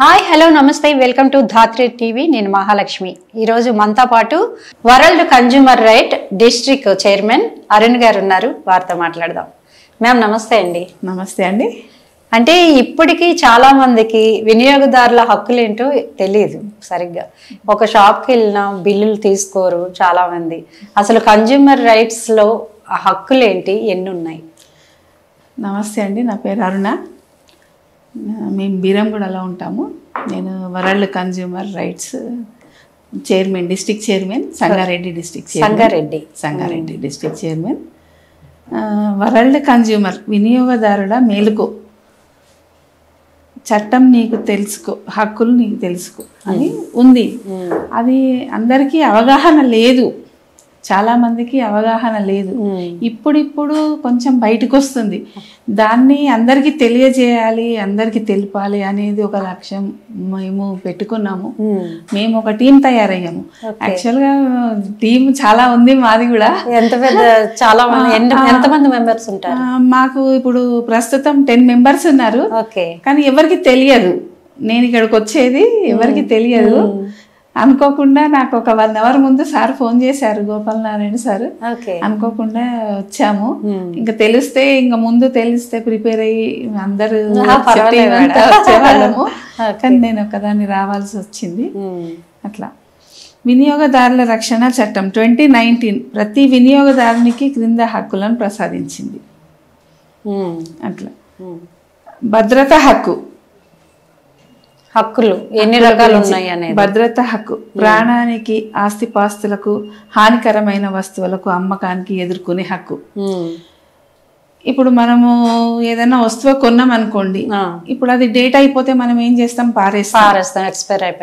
Hi hello నమస్తే welcome to Dhatri TV. నేను మహాలక్ష్మి. ఈరోజు మనతో పాటు world consumer right district chairman Arun గారు ఉన్నారు. వారితో మాట్లాడదాం. మ్యామ్ నమస్తే అండి. నమస్తే అండి. అంటే ఇప్పటికీ చాలా మందికి వినియోగదారుల హక్కులు ఏంటో తెలియదు సరిగ్గా. ఒక షాప్కి వెళ్ళినా బిల్లులు తీసుకోరు చాలా మంది. అసలు కన్జ్యూమర్ రైట్స్లో ఆ హక్కులు ఏంటి, ఎన్ని ఉన్నాయి? నమస్తే అండి, నా పేరు అరుణ. మేము బీరంగూడలో ఉంటాము. నేను world consumer rights chairman, district chairman, Sangareddy district Sangareddy district chairman. World consumer వినియోగదారుల మేలుకో, చట్టం నీకు తెలుసుకో, హక్కులు నీకు తెలుసుకో అని ఉంది. అది అందరికీ అవగాహన లేదు, చాలా మందికి అవగాహన లేదు. ఇప్పుడిప్పుడు కొంచెం బయటకు వస్తుంది. దాన్ని అందరికీ తెలియజేయాలి, అందరికీ తెలిపాలి అనేది ఒక లక్ష్యం మేము పెట్టుకున్నాము. మేము ఒక టీం తయారయ్యాము. యాక్చువల్గా టీం చాలా ఉంది మాది కూడా. చాలా ఎంతమంది మెంబర్స్ ఉంటారు? మాకు ఇప్పుడు ప్రస్తుతం 10 మెంబర్స్ ఉన్నారు. కానీ ఎవరికి తెలియదు నేను ఇక్కడికి వచ్చేది, ఎవరికి తెలియదు. అనుకోకుండా నాకు ఒక 1 hour ముందు సార్ ఫోన్ చేశారు, గోపాల్ నారాయణ సార్. అనుకోకుండా వచ్చాము. ఇంకా తెలిస్తే, ఇంకా ముందు తెలిస్తే ప్రిపేర్ అయ్యి అందరూ వచ్చేవాళ్ళము. కానీ నేను ఒకదాన్ని రావాల్సి వచ్చింది. అట్లా వినియోగదారుల రక్షణ చట్టం 2019 ప్రతి వినియోగదారునికి క్రింద హక్కులను ప్రసాదించింది. అట్లా భద్రత హక్కు, హక్కులు ఎన్ని రకాలు ఉన్నాయి అనేది. భద్రత హక్కు ప్రాణానికి, ఆస్తిపాస్తులకు, హానికరమైన వస్తువులకు అమ్మకానికి ఎదుర్కొనే హక్కు. ఇప్పుడు మనము ఏదైనా వస్తువు కొన్నాం అనుకోండి, ఇప్పుడు అది డేట్ అయిపోతే మనం ఏం చేస్తాం? పారేస్తాం.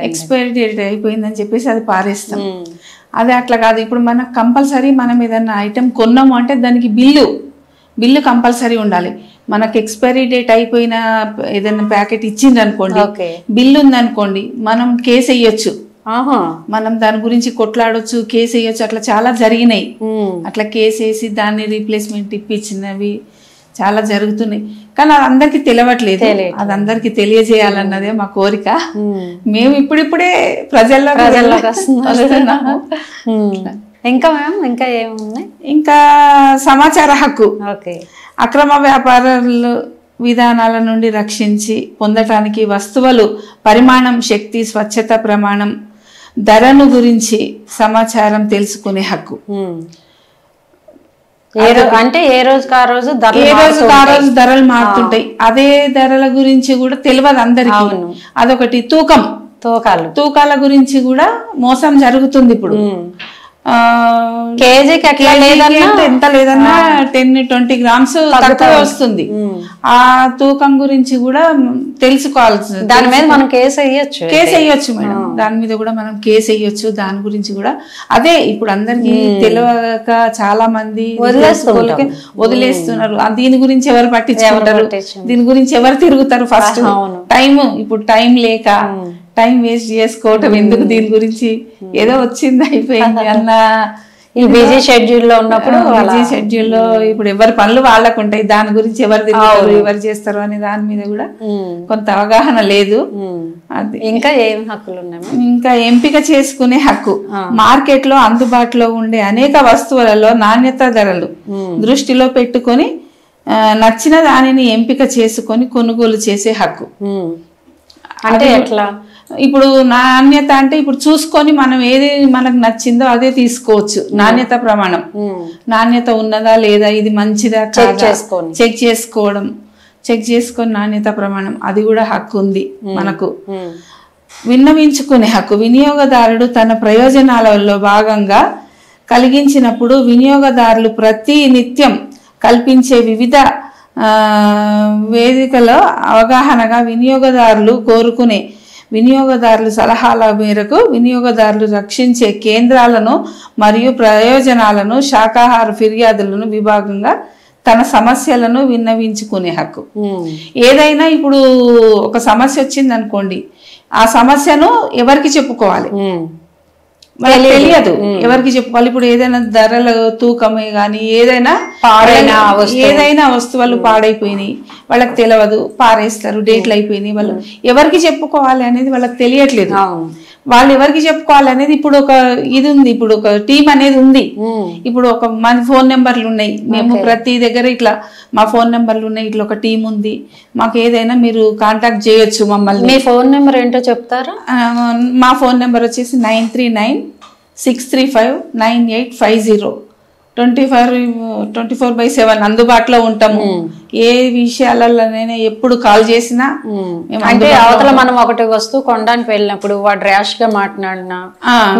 ఎక్స్పైరీ డేట్ అయిపోయిందని చెప్పేసి అది పారేస్తాం. అది అట్లా కాదు. ఇప్పుడు మనకు కంపల్సరీ మనం ఏదైనా ఐటెం కొన్నాము అంటే దానికి బిల్లు కంపల్సరీ ఉండాలి. మనకు ఎక్స్పైరీ డేట్ అయిపోయిన ఏదైనా ప్యాకెట్ ఇచ్చింది అనుకోండి, బిల్లు ఉందనుకోండి, మనం కేసు వేయొచ్చు. మనం దాని గురించి కొట్లాడొచ్చు, కేసు వేయొచ్చు. అట్లా చాలా జరిగినాయి. అట్లా కేసు వేసి దాన్ని రీప్లేస్మెంట్ ఇప్పించినవి చాలా జరుగుతున్నాయి. కానీ అది అందరికి తెలియట్లేదు. అది అందరికి తెలియజేయాలన్నదే మా కోరిక. మేము ఇప్పుడిప్పుడే ప్రజల్లోకి వస్తున్నాము. ఇంకా ఇంకా ఏమున్నాయి? ఇంకా సమాచార హక్కు, అక్రమ వ్యాపారాలు విధానాల నుండి రక్షించి పొందటానికి వస్తువులు పరిమాణం, శక్తి, స్వచ్ఛత ప్రమాణం, ధరను గురించి సమాచారం తెలుసుకునే హక్కు. అంటే ఏ రోజుకి ఆ రోజు ధరలు మారుతుంటాయి. అదే ధరల గురించి కూడా తెలియదు అందరికి. అదొకటి. తూకాల గురించి కూడా మోసం జరుగుతుంది ఇప్పుడు. కేజీకి ఎంత లేదన్నా 10-20 grams తక్కువ వస్తుంది. ఆ తూకం గురించి కూడా తెలుసుకోవాల్సింది. దాని మీద మనం కేసు వేయొచ్చు మేడం. దాని మీద కూడా మనం కేసు వేయొచ్చు. దాని గురించి కూడా అదే ఇప్పుడు అందరికి తెలియక చాలా మంది వదిలేస్తున్నారు. దీని గురించి ఎవరు పట్టించుకుంటారు? దీని గురించి ఎవరు తిరుగుతారు? ఫస్ట్ ఇప్పుడు టైం లేక టైం వేస్ట్ చేసుకోవటం ఎందుకు? దీని గురించి ఏదో వచ్చింది అయిపోయింది అన్న ఈ బిజీ షెడ్యూల్ లో ఉన్నప్పుడు, బిజీ షెడ్యూల్ లో ఇప్పుడు ఎవరి పనులు వాళ్ళకు ఉంటాయి. దాని గురించి ఎవరు తిరుగుతారు, ఎవరు చేస్తారు అనే దాని మీద కూడా కొంత అవగాహన లేదు. అది ఇంకా ఏం హక్కులు ఉన్నాయి? ఇంకా ఎంపిక చేసుకునే హక్కు. మార్కెట్ లో అందుబాటులో ఉండే అనేక వస్తువులలో నాణ్యత, ధరలు దృష్టిలో పెట్టుకొని నచ్చిన దానిని ఎంపిక చేసుకొని కొనుగోలు చేసే హక్కు. అంటే ఎట్లా? ఇప్పుడు నాణ్యత అంటే ఇప్పుడు చూసుకొని మనం ఏది మనకు నచ్చిందో అదే తీసుకోవచ్చు. నాణ్యత ప్రమాణం, నాణ్యత ఉన్నదా లేదా, ఇది మంచిదా చెక్ చేసుకొని నాణ్యత ప్రమాణం, అది కూడా హక్కు ఉంది మనకు. విన్నవించుకునే హక్కు. వినియోగదారుడు తన ప్రయోజనాలలో భాగంగా కలిగించినప్పుడు వినియోగదారులు ప్రతి నిత్యం కల్పించే వివిధ వేదికలో అవగాహనగా వినియోగదారులు సలహాల మేరకు వినియోగదారులు రక్షించే కేంద్రాలను మరియు ప్రయోజనాలను, శాఖాహార ఫిర్యాదులను విభాగంగా తన సమస్యలను విన్నవించుకునే హక్కు. ఏదైనా ఇప్పుడు ఒక సమస్య వచ్చింది అనుకోండి, ఆ సమస్యను ఎవరికి చెప్పుకోవాలి? మనకు తెలియదు ఎవరికి చెప్పుకోవాలి. ఇప్పుడు ఏదైనా ధరల తూకమే కానీ ఏదైనా ఏదైనా వస్తువులు పాడైపోయినాయి వాళ్ళకి తెలియదు, పారేస్తారు, డేట్లు అయిపోయినాయి, వాళ్ళు ఎవరికి చెప్పుకోవాలి అనేది వాళ్ళకి తెలియట్లేదు. వాళ్ళు ఎవరికి చెప్పుకోవాలి అనేది ఇప్పుడు ఒక ఇది ఉంది, ఇప్పుడు ఒక టీం అనేది ఉంది. ఇప్పుడు ఒక మన ఫోన్ నెంబర్లు ఉన్నాయి, మేము ప్రతి దగ్గర ఇట్లా మా ఫోన్ నెంబర్లు ఉన్నాయి, ఇట్లా ఒక టీం ఉంది, మాకు ఏదైనా మీరు కాంటాక్ట్ చేయొచ్చు మమ్మల్ని. మీ ఫోన్ నెంబర్ ఏంటో చెప్తారా? మా ఫోన్ నెంబర్ వచ్చేసి 9396359850. 24/7 అందుబాటులో ఉంటాము. ఏ విషయాలలోనైనా ఎప్పుడు కాల్ చేసినా. అంటే అవతల మనం ఒకటి వస్తువు కొనడానికి వెళ్ళినప్పుడు వాడు ర్యాష్ గా మాట్లాడినా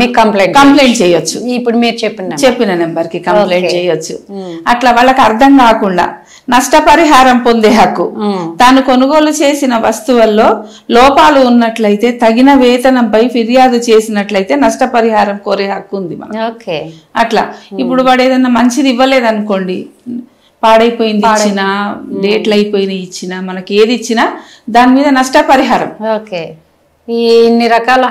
మీకు కంప్లైంట్ చేయొచ్చు. ఇప్పుడు మీరు చెప్పిన నెంబర్ కి కంప్లైంట్ చేయొచ్చు. అట్లా వాళ్ళకి అర్థం కాకుండా నష్టపరిహారం పొందే హక్కు, తాను కొనుగోలు చేసిన వస్తువుల్లో లోపాలు ఉన్నట్లయితే తగిన వేతనంపై ఫిర్యాదు చేసినట్లయితే నష్టపరిహారం కోరే హక్కు ఉంది మనకు. అట్లా ఇప్పుడు వాడు ఏదైనా మంచిది ఇవ్వలేదు అనుకోండి, పాడైపోయింది ఇచ్చినా, డేట్లు అయిపోయినాయి ఇచ్చినా, మనకి ఏది ఇచ్చినా దాని మీద నష్టపరిహారం. ఇన్ని రకాల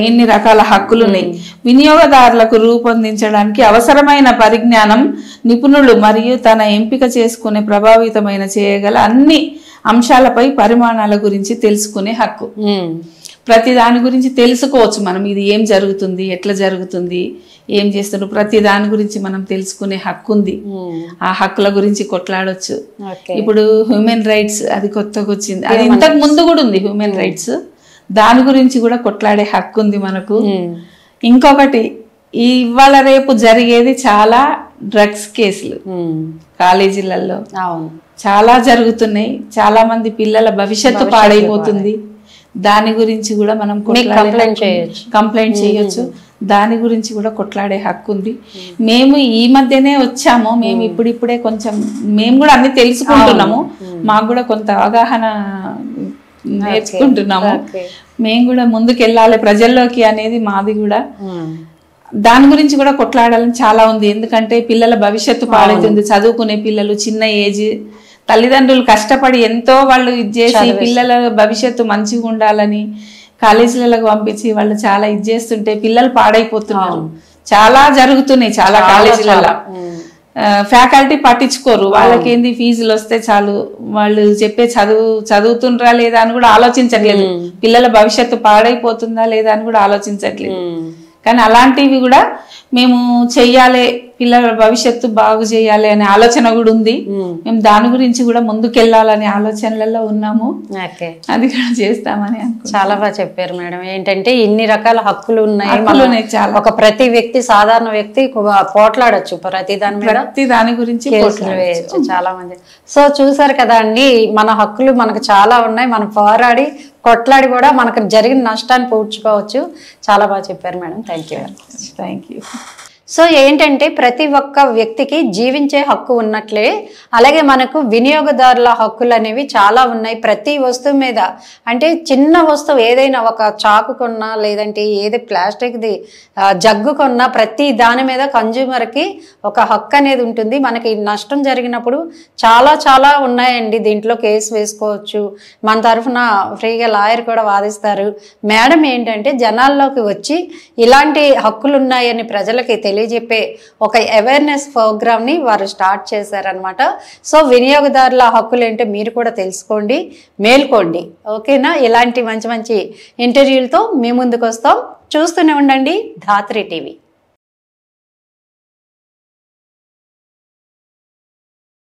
ఇన్ని రకాల హక్కులున్నాయి. వినియోగదారులకు రూపొందించడానికి అవసరమైన పరిజ్ఞానం, నిపుణులు మరియు తన ఎంపిక చేసుకునే ప్రభావితమైన చేయగల అన్ని అంశాలపై పరిమాణాల గురించి తెలుసుకునే హక్కు. ప్రతి దాని గురించి తెలుసుకోవచ్చు మనం. ఇది ఏం జరుగుతుంది, ఎట్లా జరుగుతుంది, ఏం చేస్తున్నారు, ప్రతి దాని గురించి మనం తెలుసుకునే హక్కు ఉంది. ఆ హక్కుల గురించి కొట్లాడొచ్చు. ఇప్పుడు హ్యూమన్ రైట్స్ అది కొత్తగా వచ్చింది, అది ఇంతకు ముందు కూడా ఉంది హ్యూమన్ రైట్స్, దాని గురించి కూడా కొట్లాడే హక్కు ఉంది మనకు. ఇంకొకటి ఇవాళ రేపు జరిగేది చాలా డ్రగ్స్ కేసులు కాలేజీలలో చాలా జరుగుతున్నాయి. చాలా మంది పిల్లల భవిష్యత్తు పాడైపోతుంది. దాని గురించి కూడా మనం కంప్లైంట్ చేయొచ్చు. దాని గురించి కూడా కొట్లాడే హక్కు ఉంది. మేము ఈ మధ్యనే వచ్చాము, మేము ఇప్పుడిప్పుడే కొంచెం మేము కూడా అన్ని తెలుసుకుంటున్నాము, మాకు కూడా కొంత అవగాహన నేర్చుకుంటున్నాము. మేము కూడా ముందుకు వెళ్ళాలి ప్రజల్లోకి అనేది మాది కూడా. దాని గురించి కూడా కొట్లాడాలని చాలా ఉంది. ఎందుకంటే పిల్లల భవిష్యత్తు పాడైతుంది. చదువుకునే పిల్లలు చిన్న ఏజ్, తల్లిదండ్రులు కష్టపడి ఎంతో వాళ్ళు ఇది చేసి పిల్లల భవిష్యత్తు మంచిగా ఉండాలని కాలేజీలకు పంపించి వాళ్ళు చాలా ఇది చేస్తుంటే పిల్లలు పాడైపోతున్నారు. చాలా జరుగుతున్నాయి చాలా కాలేజీలలో. ఫ్యాకల్టీ పట్టించుకోరు, వాళ్ళకి ఏంది ఫీజులు వస్తే చాలు, వాళ్ళు చెప్పే చదువుతుండ్రా లేదా అని కూడా ఆలోచించట్లేదు, పిల్లల భవిష్యత్తు పాడైపోతుందా లేదా అని కూడా ఆలోచించట్లేదు. కానీ అలాంటివి కూడా మేము చెయ్యాలి, పిల్లల భవిష్యత్తు బాగు చేయాలి అనే ఆలోచన కూడా ఉంది. మేము దాని గురించి కూడా ముందుకెళ్లాలనే ఆలోచనలలో ఉన్నాము. అది కూడా చేస్తామని చాలా బాగా చెప్పారు మేడం. ఏంటంటే ఇన్ని రకాల హక్కులు ఉన్నాయి, ఒక ప్రతి వ్యక్తి సాధారణ వ్యక్తి పోట్లాడొచ్చు ప్రతి దాని గురించి వేయచ్చు చాలా మంది. సో చూసారు కదా అండి, మన హక్కులు మనకు చాలా ఉన్నాయి, మనం పోరాడి కొట్లాడి కూడా మనకు జరిగిన నష్టాన్ని పూడ్చుకోవచ్చు. చాలా బాగా చెప్పారు మేడం. Thank you. సో ఏంటంటే ప్రతి ఒక్క వ్యక్తికి జీవించే హక్కు ఉన్నట్లే అలాగే మనకు వినియోగదారుల హక్కులు అనేవి చాలా ఉన్నాయి ప్రతి వస్తువు మీద. అంటే చిన్న వస్తువు ఏదైనా ఒక చాకు కొన్నా లేదంటే ఏది ప్లాస్టిక్ది జగ్గు కొన్నా ప్రతి దాని మీద కన్జ్యూమర్కి ఒక హక్కు అనేది ఉంటుంది. మనకి నష్టం జరిగినప్పుడు చాలా ఉన్నాయండి, దీంట్లో కేసు వేసుకోవచ్చు, మన తరఫున ఫ్రీగా లాయర్ కూడా వాదిస్తారు. మేడం ఏంటంటే జనాల్లోకి వచ్చి ఇలాంటి హక్కులు ఉన్నాయని ప్రజలకి తెలియజెప్పే ఒక అవేర్నెస్ ప్రోగ్రామ్ని వారు స్టార్ట్ చేశారనమాట. సో వినియోగదారుల హక్కులు ఏంటో మీరు కూడా తెలుసుకోండి, మేల్కోండి. ఓకేనా? ఇలాంటి మంచి ఇంటర్వ్యూలతో మీ ముందుకు వస్తాం. చూస్తూనే ఉండండి ధాత్రి టీవీ.